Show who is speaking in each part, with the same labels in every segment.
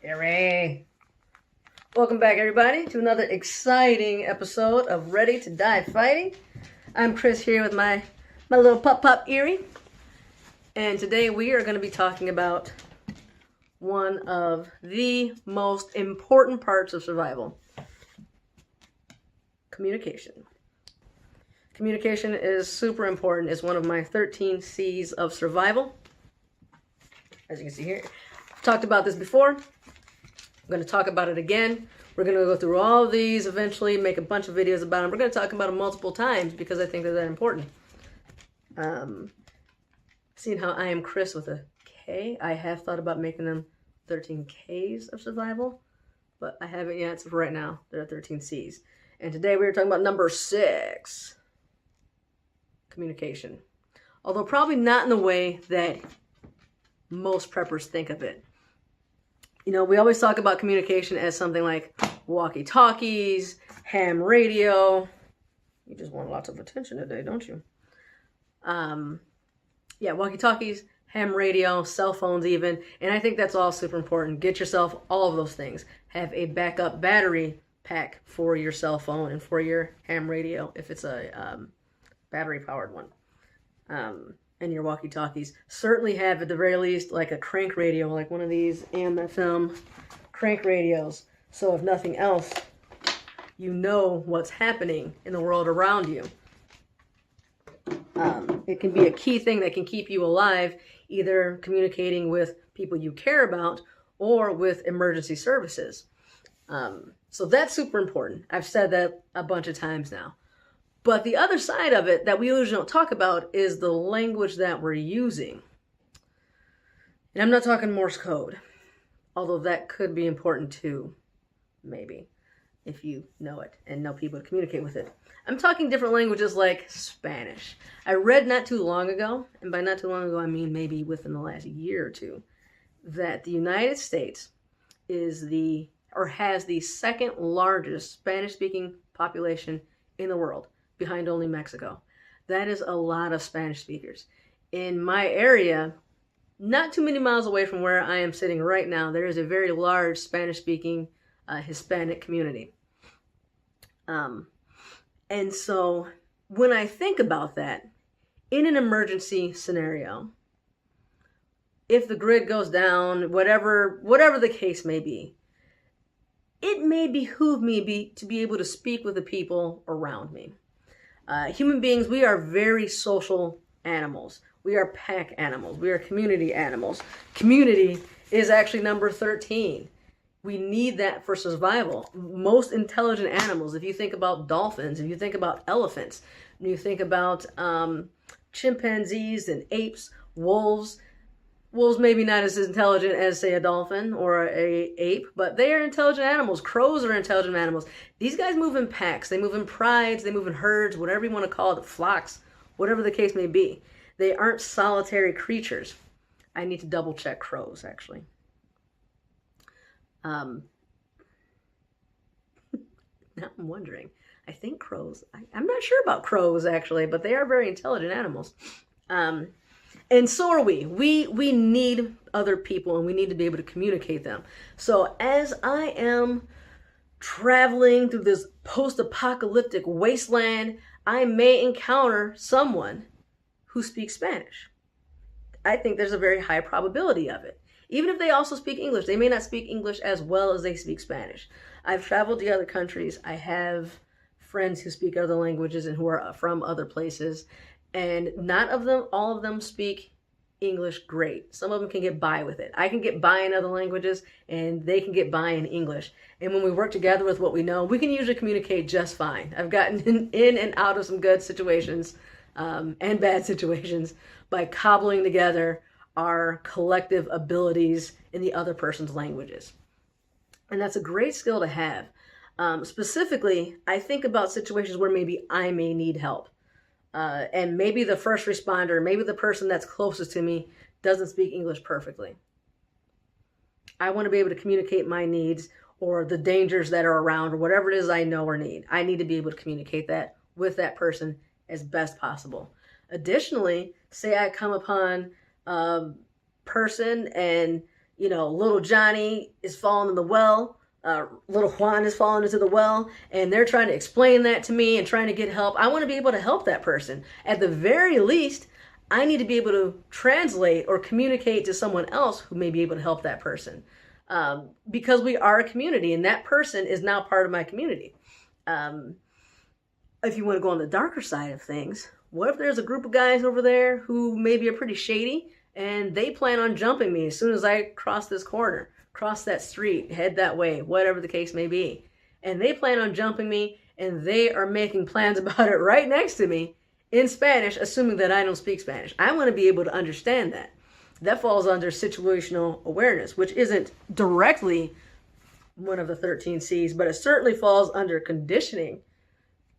Speaker 1: Hooray! Welcome back, everybody, to another exciting episode of Ready to Die Fighting. I'm Kris here with my little pup Erie, and today we are going to be talking about one of the most important parts of survival: communication. Communication is super important. It's one of my 13 C's of survival. As you can see here, I've talked about this before. I'm going to talk about it again. We're going to go through all of these eventually, make a bunch of videos about them. We're going to talk about them multiple times because I think they're that important. Seeing how I am Kris with a K, I have thought about making them 13 Ks of survival, but I haven't yet. So for right now, there are 13 Cs. And today we are talking about number 6, communication. Although probably not in the way that most preppers think of it. You know, we always talk about communication as something like walkie-talkies, ham radio. You just want lots of attention today, don't you? Yeah, walkie-talkies, ham radio, cell phones even. And I think that's all super important. Get yourself all of those things. Have a backup battery pack for your cell phone and for your ham radio if it's a battery-powered one. And your walkie-talkies. Certainly have, at the very least, like a crank radio, like one of these AM/FM crank radios. So if nothing else, you know what's happening in the world around you. It can be a key thing that can keep you alive, either communicating with people you care about or with emergency services. So that's super important. I've said that a bunch of times now. But the other side of it that we usually don't talk about is the language that we're using. And I'm not talking Morse code, although that could be important too, maybe, if you know it and know people to communicate with it. I'm talking different languages like Spanish. I read not too long ago, and by not too long ago I mean maybe within the last year or two, that the United States has the second largest Spanish-speaking population in the world, behind only Mexico. That is a lot of Spanish speakers. In my area, not too many miles away from where I am sitting right now, there is a very large Spanish-speaking Hispanic community. And so when I think about that, in an emergency scenario, if the grid goes down, whatever the case may be, it may behoove me to be able to speak with the people around me. Human beings, we are very social animals. We are pack animals. We are community animals. Community is actually number 13. We need that for survival. Most intelligent animals, if you think about dolphins, if you think about elephants, and you think about chimpanzees and apes, wolves maybe not as intelligent as, say, a dolphin or a ape, but they are intelligent animals. Crows are intelligent animals. These guys move in packs. They move in prides. They move in herds, whatever you want to call it, flocks, whatever the case may be. They aren't solitary creatures. I need to double check crows, actually. Now I'm wondering. I think crows, I'm not sure about crows, actually, but they are very intelligent animals. And so are we. We need other people, and we need to be able to communicate them. So as I am traveling through this post-apocalyptic wasteland, I may encounter someone who speaks Spanish. I think there's a very high probability of it. Even if they also speak English, they may not speak English as well as they speak Spanish. I've traveled to other countries. I have friends who speak other languages and who are from other places. And all of them speak English great. Some of them can get by with it. I can get by in other languages, and they can get by in English. And when we work together with what we know, we can usually communicate just fine. I've gotten in and out of some good situations and bad situations by cobbling together our collective abilities in the other person's languages. And that's a great skill to have. Specifically, I think about situations where maybe I may need help. And maybe the first responder, maybe the person that's closest to me doesn't speak English perfectly. I want to be able to communicate my needs or the dangers that are around or whatever it is I know or need. I need to be able to communicate that with that person as best possible. Additionally, say I come upon person, and little Johnny is falling in the well, little Juan is falling into the well, and they're trying to explain that to me and trying to get help. I want to be able to help that person. At the very least, I need to be able to translate or communicate to someone else who may be able to help that person, because we are a community, and that person is now part of my community. If you want to go on the darker side of things, what if there's a group of guys over there who maybe are pretty shady, and they plan on jumping me as soon as I cross this corner, cross that street, head that way, whatever the case may be. And they plan on jumping me, and they are making plans about it right next to me in Spanish, assuming that I don't speak Spanish. I want to be able to understand that. That falls under situational awareness, which isn't directly one of the 13 C's, but it certainly falls under conditioning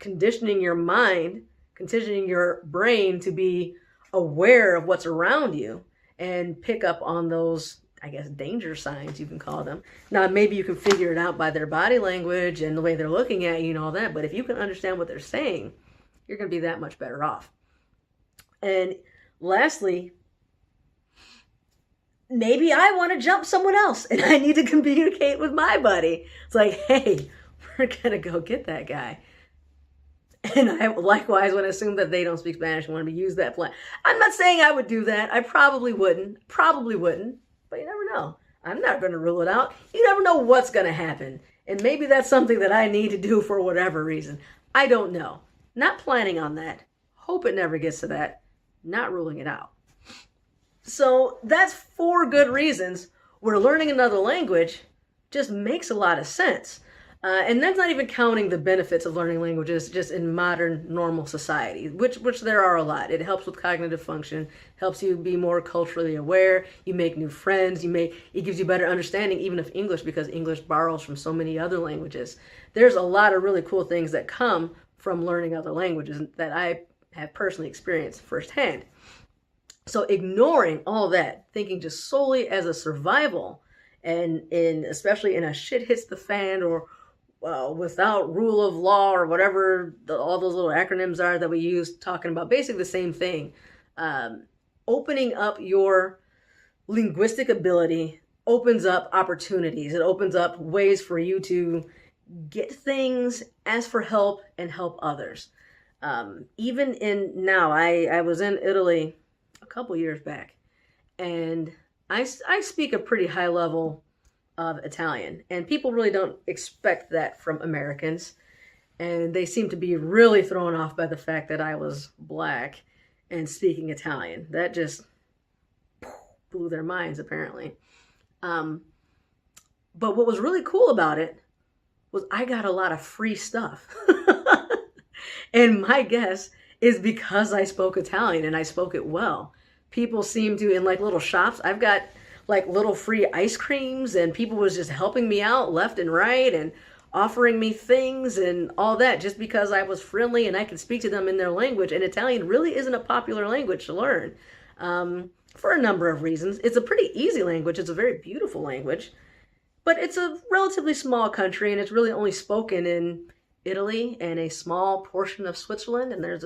Speaker 1: your mind, conditioning your brain to be aware of what's around you and pick up on those, I guess, danger signs, you can call them. Now, maybe you can figure it out by their body language and the way they're looking at you and all that, but if you can understand what they're saying, you're going to be that much better off. And lastly, maybe I want to jump someone else and I need to communicate with my buddy. It's like, hey, we're going to go get that guy. And I likewise would assume that they don't speak Spanish and want to use that plan. I'm not saying I would do that. I probably wouldn't, but you never know. I'm not going to rule it out. You never know what's going to happen. And maybe that's something that I need to do for whatever reason. I don't know. Not planning on that. Hope it never gets to that. Not ruling it out. So that's 4 good reasons where learning another language just makes a lot of sense. And that's not even counting the benefits of learning languages just in modern normal society, which there are a lot. It helps with cognitive function, helps you be more culturally aware, you make new friends, it gives you better understanding even of English, because English borrows from so many other languages. There's a lot of really cool things that come from learning other languages that I have personally experienced firsthand. So ignoring all that, thinking just solely as a survival, and especially in a shit hits the fan or without rule of law or whatever all those little acronyms are that we use, talking about basically the same thing. Opening up your linguistic ability opens up opportunities. It opens up ways for you to get things, ask for help, and help others. Even now, I was in Italy a couple years back, and I speak a pretty high level of Italian, and people really don't expect that from Americans, and they seem to be really thrown off by the fact that I was black and speaking Italian. That just blew their minds, apparently. But what was really cool about it was I got a lot of free stuff. And my guess is because I spoke Italian and I spoke it well. People seem to, in like little shops, I've got like little free ice creams, and people was just helping me out left and right and offering me things and all that just because I was friendly and I could speak to them in their language. And Italian really isn't a popular language to learn for a number of reasons. It's a pretty easy language. It's a very beautiful language, but it's a relatively small country, and it's really only spoken in Italy and a small portion of Switzerland. And there's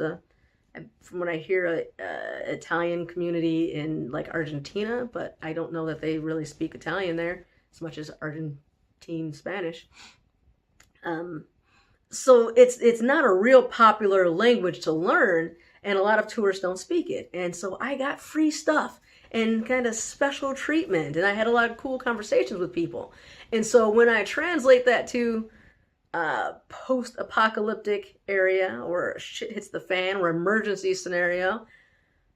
Speaker 1: from what I hear, a Italian community in like Argentina, but I don't know that they really speak Italian there as much as Argentine Spanish. So it's not a real popular language to learn, and a lot of tourists don't speak it. And so I got free stuff and kind of special treatment, and I had a lot of cool conversations with people. And so when I translate that to post-apocalyptic area or shit hits the fan or emergency scenario,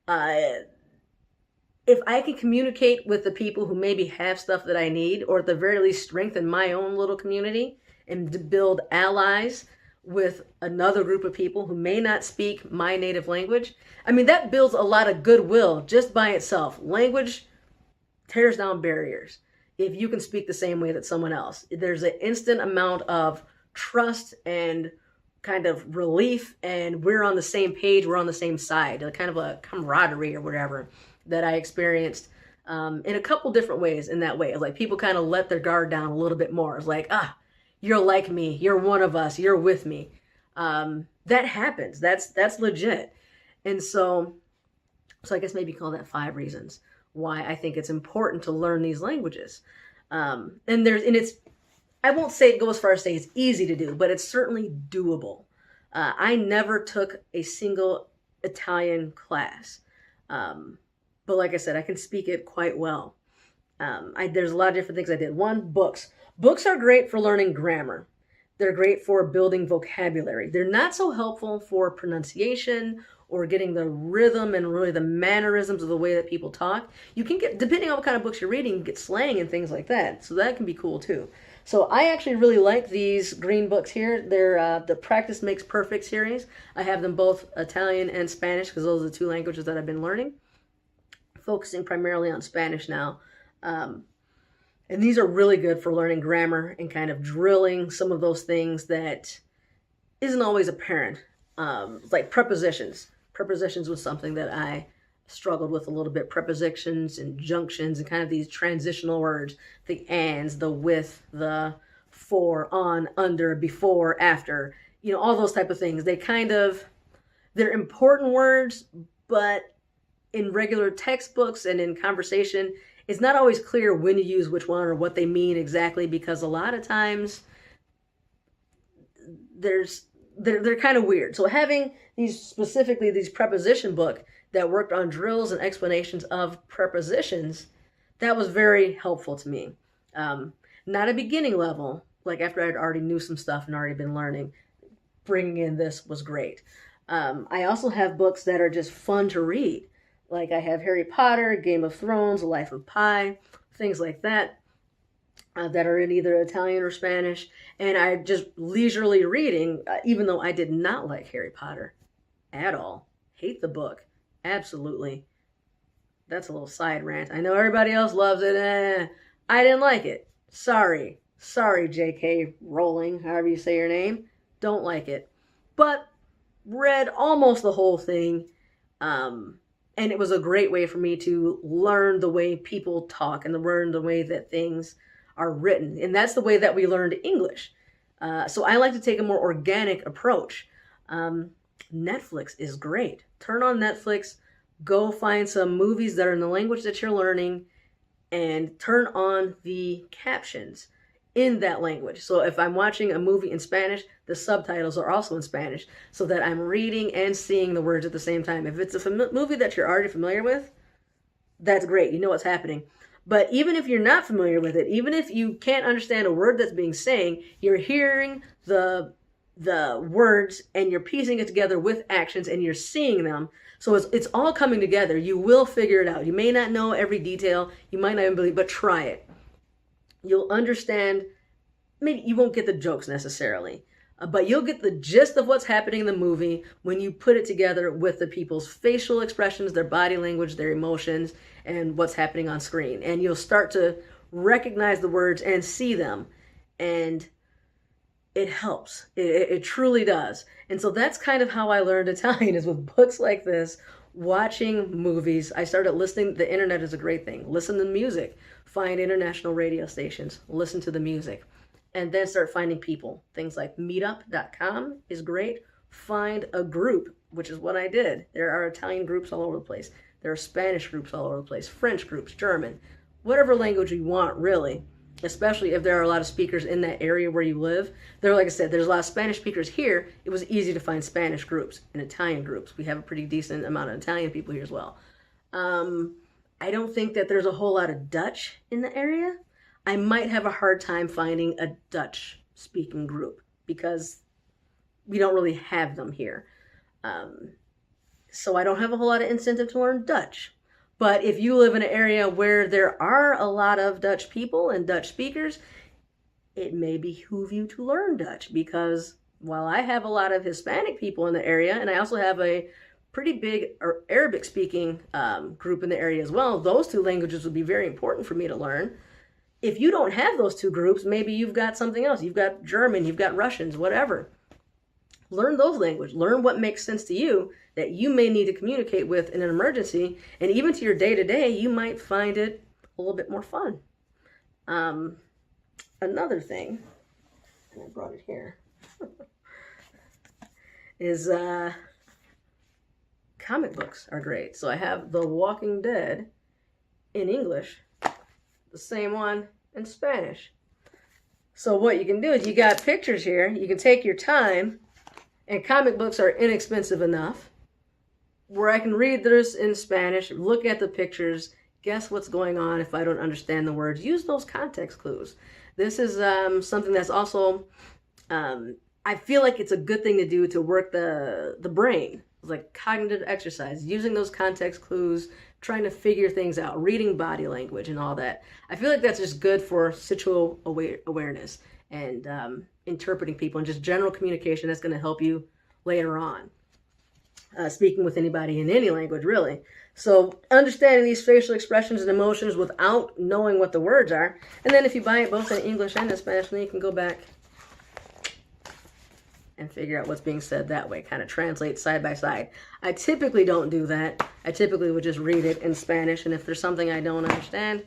Speaker 1: if I can communicate with the people who maybe have stuff that I need, or at the very least strengthen my own little community and to build allies with another group of people who may not speak my native language, I mean, that builds a lot of goodwill just by itself. Language tears down barriers. If you can speak the same way that someone else, there's an instant amount of trust and kind of relief, and we're on the same page, we're on the same side, kind of a camaraderie or whatever that I experienced in a couple different ways in that way. It's like people kind of let their guard down a little bit more. It's like, you're like me, you're one of us, you're with me. That happens. That's legit. And so So I guess maybe call that 5 reasons why I think it's important to learn these languages. I won't say it goes as far as say it's easy to do, but it's certainly doable. I never took a single Italian class. But like I said, I can speak it quite well. There's a lot of different things I did. One, books. Books are great for learning grammar. They're great for building vocabulary. They're not so helpful for pronunciation or getting the rhythm and really the mannerisms of the way that people talk. You can get, depending on what kind of books you're reading, you can get slang and things like that. So that can be cool too. So I actually really like these green books here. They're the Practice Makes Perfect series. I have them both Italian and Spanish because those are the 2 languages that I've been learning. Focusing primarily on Spanish now. And these are really good for learning grammar and kind of drilling some of those things that isn't always apparent. Like prepositions. Prepositions was something that I struggled with a little bit. Prepositions and junctions and kind of these transitional words. The ands, the with, the for, on, under, before, after. You know, all those type of things. They're important words, but in regular textbooks and in conversation, it's not always clear when you use which one or what they mean exactly, because a lot of times they're kind of weird. So having specifically these preposition book that worked on drills and explanations of prepositions, that was very helpful to me. Not a beginning level, like after I'd already knew some stuff and already been learning, bringing in this was great. I also have books that are just fun to read. Like I have Harry Potter, Game of Thrones, Life of Pi, things like that, that are in either Italian or Spanish. And I just leisurely reading, even though I did not like Harry Potter at all. Hate the book. Absolutely. That's a little side rant. I know everybody else loves it. I didn't like it. Sorry. Sorry, J.K. Rowling, however you say your name. Don't like it. But read almost the whole thing. And it was a great way for me to learn the way people talk and to learn the way that things are written. And that's the way that we learned English. So I like to take a more organic approach. Netflix is great. Turn on Netflix, go find some movies that are in the language that you're learning, and turn on the captions in that language. So if I'm watching a movie in Spanish, the subtitles are also in Spanish so that I'm reading and seeing the words at the same time. If it's a movie that you're already familiar with, that's great. You know what's happening. But even if you're not familiar with it, even if you can't understand a word that's being said, you're hearing the words and you're piecing it together with actions and you're seeing them. So it's all coming together. You will figure it out. You may not know every detail. You might not even believe, but try it. You'll understand. Maybe you won't get the jokes necessarily, but you'll get the gist of what's happening in the movie when you put it together with the people's facial expressions, their body language, their emotions, and what's happening on screen. And you'll start to recognize the words and see them. And it helps. It truly does. And so that's kind of how I learned Italian, is with books like this, watching movies. I started listening. The internet is a great thing. Listen to music. Find international radio stations. Listen to the music. And then start finding people. Things like meetup.com is great. Find a group, which is what I did. There are Italian groups all over the place. There are Spanish groups all over the place. French groups, German, whatever language you want, really. Especially if there are a lot of speakers in that area where you live. Like I said, there's a lot of Spanish speakers here. It was easy to find Spanish groups and Italian groups. We have a pretty decent amount of Italian people here as well. I don't think that there's a whole lot of Dutch in the area. I might have a hard time finding a Dutch speaking group because we don't really have them here. So I don't have a whole lot of incentive to learn Dutch. But if you live in an area where there are a lot of Dutch people and Dutch speakers, it may behoove you to learn Dutch, because while I have a lot of Hispanic people in the area, and I also have a pretty big Arabic speaking group in the area as well, those 2 languages would be very important for me to learn. If you don't have those 2 groups, maybe you've got something else. You've got German, you've got Russians, whatever. Learn those languages. Learn what makes sense to you that you may need to communicate with in an emergency. And even to your day-to-day, you might find it a little bit more fun. Another thing, and I brought it here, is comic books are great. So I have The Walking Dead in English, the same one in Spanish. So what you can do is you got pictures here. You can take your time, and comic books are inexpensive enough where I can read this in Spanish, look at the pictures, guess what's going on if I don't understand the words. Use those context clues. This is something that's also, I feel like it's a good thing to do to work the brain. It's like cognitive exercise, using those context clues, trying to figure things out, reading body language and all that. I feel like that's just good for situational awareness and interpreting people and just general communication. That's going to help you later on. Speaking with anybody in any language, really. So understanding these facial expressions and emotions without knowing what the words are. And then if you buy it both in English and in Spanish, then you can go back and figure out what's being said that way, kind of translate side by side. I typically don't do that. I typically would just read it in Spanish, and if there's something I don't understand,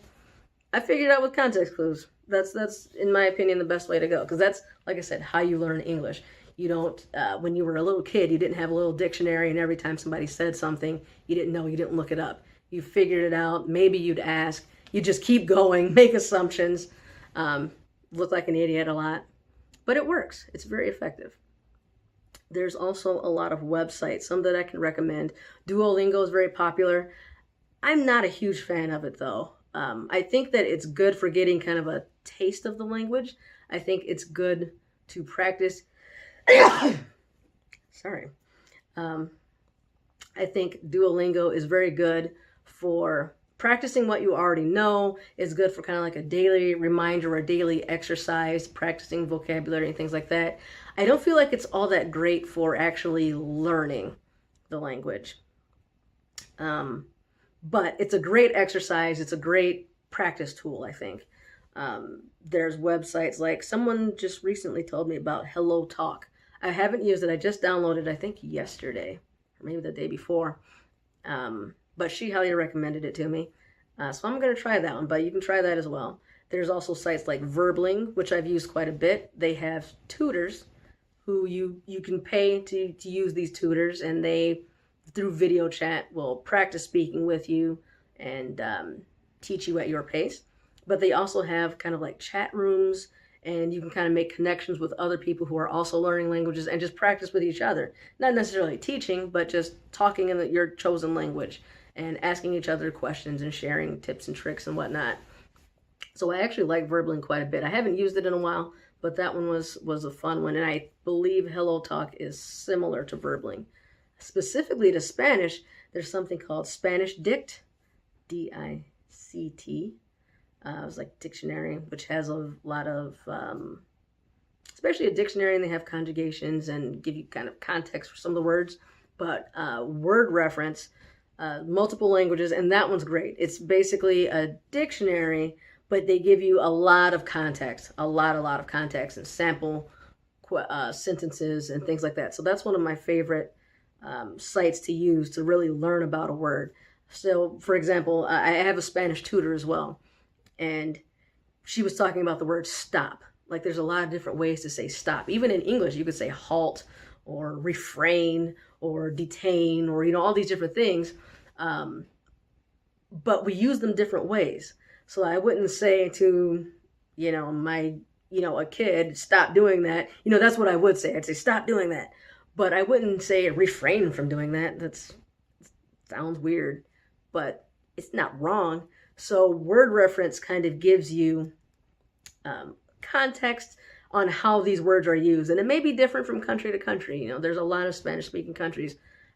Speaker 1: I figure it out with context clues. That's in my opinion, the best way to go, because that's, like I said, how you learn English. You don't, when you were a little kid, you didn't have a little dictionary, and every time somebody said something you didn't know, you didn't look it up. You figured it out. Maybe you'd ask. You just keep going, make assumptions, look like an idiot a lot. But it works. It's very effective. There's also a lot of websites, some that I can recommend. Duolingo is very popular. I'm not a huge fan of it, though. I think that it's good for getting kind of a taste of the language. I think it's good to practice. Sorry. I think Duolingo is very good for practicing what you already know. It's good for kind of like a daily reminder or a daily exercise, practicing vocabulary and things like that. I don't feel like it's all that great for actually learning the language. But it's a great exercise. It's a great practice tool, I think. There's websites like, someone just recently told me about Hello Talk. I haven't used it. I just downloaded it, I think, yesterday, or maybe the day before. But she highly recommended it to me. So I'm going to try that one, but you can try that as well. There's also sites like Verbling, which I've used quite a bit. They have tutors who you can pay to use these tutors, and they, through video chat, will practice speaking with you and teach you at your pace. But they also have kind of like chat rooms, and you can kind of make connections with other people who are also learning languages and just practice with each other. Not necessarily teaching, but just talking in your chosen language and asking each other questions and sharing tips and tricks and whatnot. So I actually like Verbling quite a bit. I haven't used it in a while, but that one was a fun one. And I believe Hello Talk is similar to Verbling. Specifically to Spanish, there's something called Spanish Dict, D-I-C-T. It was like dictionary, which has a lot of, especially a dictionary, and they have conjugations and give you kind of context for some of the words. But word reference, multiple languages, and that one's great. It's basically a dictionary, but they give you a lot of context, a lot of context, and sample sentences and things like that. So that's one of my favorite sites to use to really learn about a word. So, for example, I have a Spanish tutor as well, and she was talking about the word stop. Like, there's a lot of different ways to say stop. Even in English, you could say halt or refrain or detain or, all these different things. But we use them different ways. So I wouldn't say to, a kid, stop doing that. That's what I would say. I'd say, stop doing that. But I wouldn't say refrain from doing that. That sounds weird, but it's not wrong. So word reference kind of gives you context on how these words are used. And it may be different from country to country. There's a lot of Spanish-speaking countries.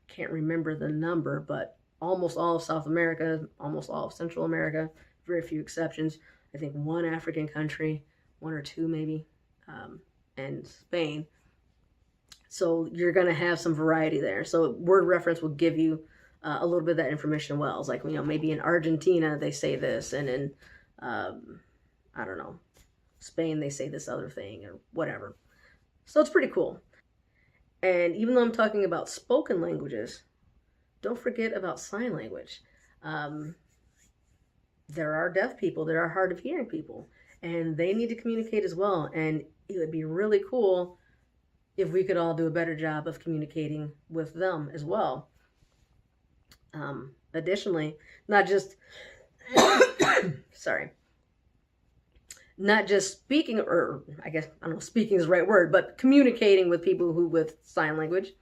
Speaker 1: I can't remember the number, but almost all of South America, almost all of Central America, very few exceptions. I think one African country, one or two maybe, and Spain. So you're going to have some variety there. So word reference will give you a little bit of that information well. It's like, maybe in Argentina they say this, and in, I don't know, Spain they say this other thing or whatever. So it's pretty cool. And even though I'm talking about spoken languages, don't forget about sign language. There are deaf people, there are hard of hearing people, and they need to communicate as well. And it would be really cool if we could all do a better job of communicating with them as well. Additionally, not just, sorry, not just speaking, or I guess, I don't know, speaking is the right word, but communicating with people who with sign language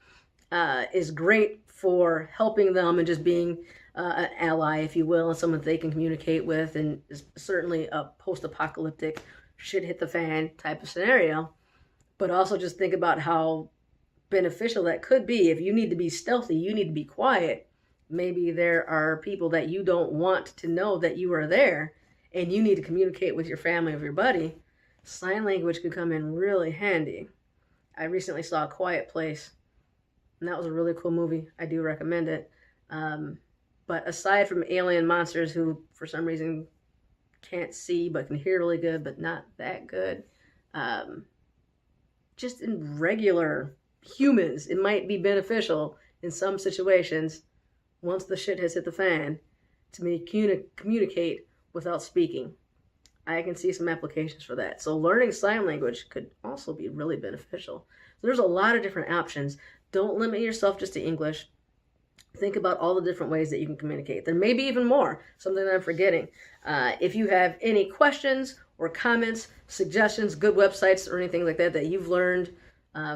Speaker 1: is great for helping them and just being an ally, if you will, and someone they can communicate with, and is certainly a post-apocalyptic shit hit the fan type of scenario. But also just think about how beneficial that could be. If you need to be stealthy, you need to be quiet. Maybe there are people that you don't want to know that you are there, and you need to communicate with your family or your buddy. Sign language could come in really handy. I recently saw A Quiet Place, and that was a really cool movie. I do recommend it. But aside from alien monsters who, for some reason, can't see but can hear really good, but not that good, just in regular humans, it might be beneficial in some situations, once the shit has hit the fan, to communicate without speaking. I can see some applications for that. So learning sign language could also be really beneficial. So there's a lot of different options. Don't limit yourself just to English. Think about all the different ways that you can communicate. There may be even more, something that I'm forgetting. If you have any questions or comments, suggestions, good websites or anything like that that you've learned,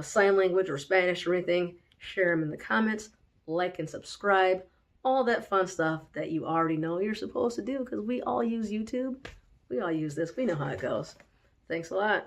Speaker 1: sign language or Spanish or anything, share them in the comments, like and subscribe, all that fun stuff that you already know you're supposed to do, because we all use YouTube. We all use this. We know how it goes. Thanks a lot.